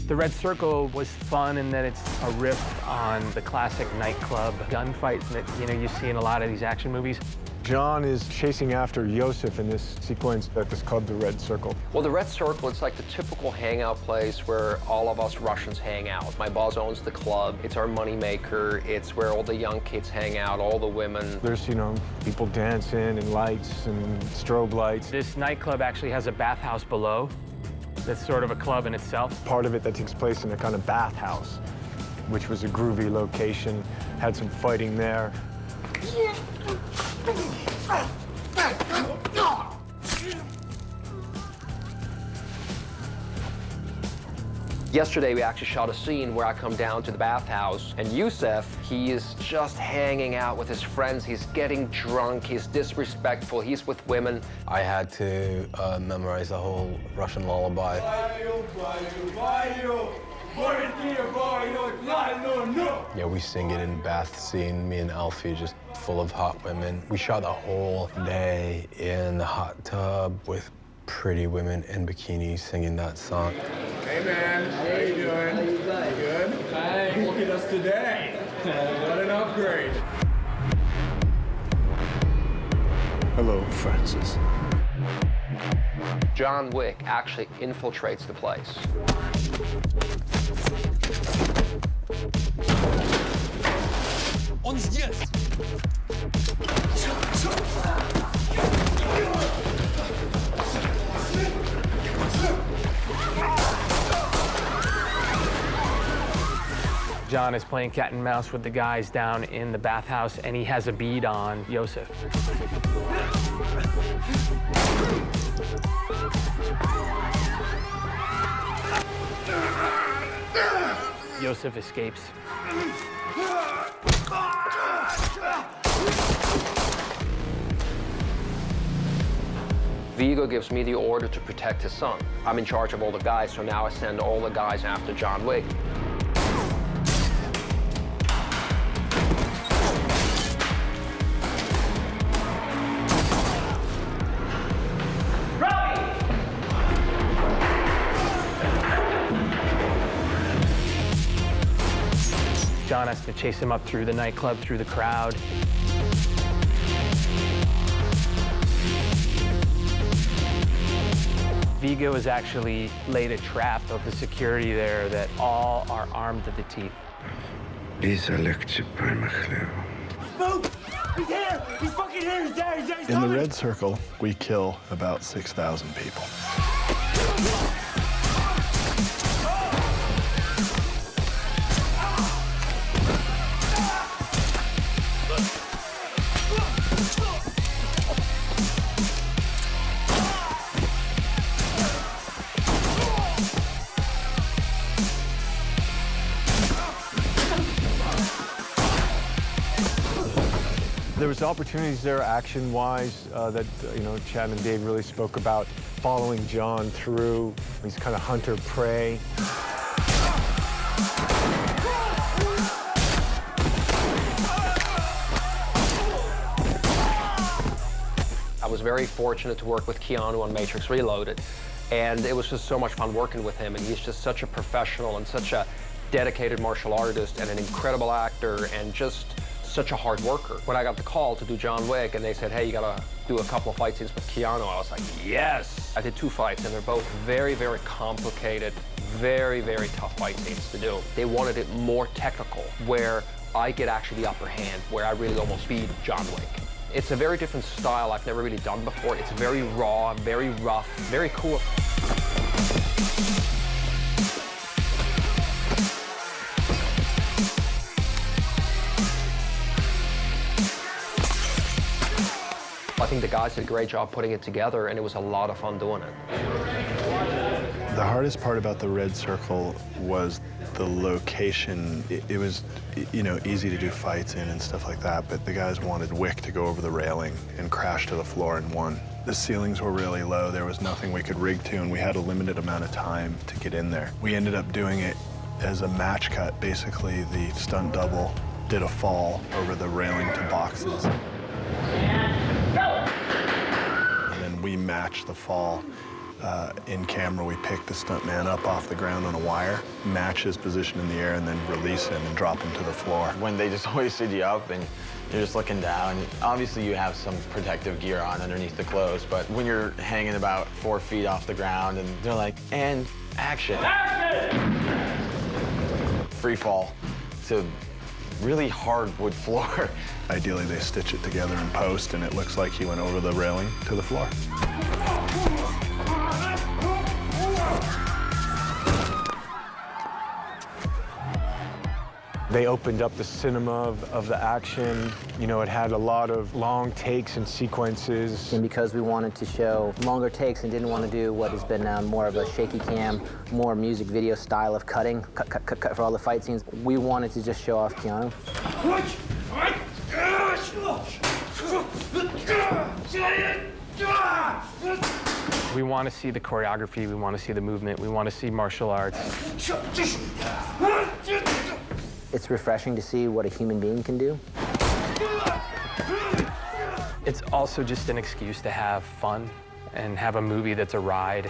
The Red Circle was fun in that it's a riff on the classic nightclub gunfights that, you see in a lot of these action movies. John is chasing after Yosef in this sequence at this club, the Red Circle. Well, the Red Circle, it's like the typical hangout place where all of us Russians hang out. My boss owns the club. It's our moneymaker. It's where all the young kids hang out, all the women. There's, people dancing and lights and strobe lights. This nightclub actually has a bathhouse below. That's sort of a club in itself. Part of it that takes place in a kind of bathhouse, which was a groovy location, had some fighting there. Yesterday, we actually shot a scene where I come down to the bathhouse, and Yusef, he is just hanging out with his friends. He's getting drunk, he's disrespectful, he's with women. I had to memorize the whole Russian lullaby. Yeah, we sing it in bath scene, me and Alfie, just full of hot women. We shot the whole day in the hot tub with pretty women in bikinis singing that song. Hey man, how you doing? Good? Hey, look at us today. What an upgrade. Hello, Francis. John Wick actually infiltrates the place. Он здесь! John is playing cat and mouse with the guys down in the bathhouse, and he has a bead on Yosef. Yosef escapes. Vigo gives me the order to protect his son. I'm in charge of all the guys, so now I send all the guys after John Wick. John has to chase him up through the nightclub, through the crowd. Vigo has actually laid a trap of the security there that all are armed to the teeth. In the Red Circle, we kill about 6,000 people. There was opportunities there, action-wise, that Chad and Dave really spoke about. Following John through, he's kind of hunter-prey. I was very fortunate to work with Keanu on Matrix Reloaded, and it was just so much fun working with him, and he's just such a professional and such a dedicated martial artist and an incredible actor and just such a hard worker. When I got the call to do John Wick and they said, hey, you gotta do a couple of fight scenes with Keanu, I was like, yes! I did 2 fights and they're both very, very complicated, very, very tough fight scenes to do. They wanted it more technical, where I get actually the upper hand, where I really almost beat John Wick. It's a very different style I've never really done before. It's very raw, very rough, very cool. I think the guys did a great job putting it together, and it was a lot of fun doing it. The hardest part about the Red Circle was the location. It was, easy to do fights in and stuff like that, but the guys wanted Wick to go over the railing and crash to the floor in one. The ceilings were really low. There was nothing we could rig to, and we had a limited amount of time to get in there. We ended up doing it as a match cut. Basically, the stunt double did a fall over the railing to boxes. And then we matched the fall In camera, we pick the stuntman up off the ground on a wire, match his position in the air, and then release him and drop him to the floor. When they just hoisted you up and you're just looking down, obviously you have some protective gear on underneath the clothes, but when you're hanging about 4 feet off the ground and they're like, and action. Free fall to really hard wood floor. Ideally, they stitch it together in post, and it looks like he went over the railing to the floor. They opened up the cinema of the action. You know, it had a lot of long takes and sequences. And because we wanted to show longer takes and didn't want to do what has been more of a shaky cam, more music video style of cutting, cut for all the fight scenes, we wanted to just show off Keanu. We want to see the choreography, we want to see the movement, we want to see martial arts. It's refreshing to see what a human being can do. It's also just an excuse to have fun and have a movie that's a ride.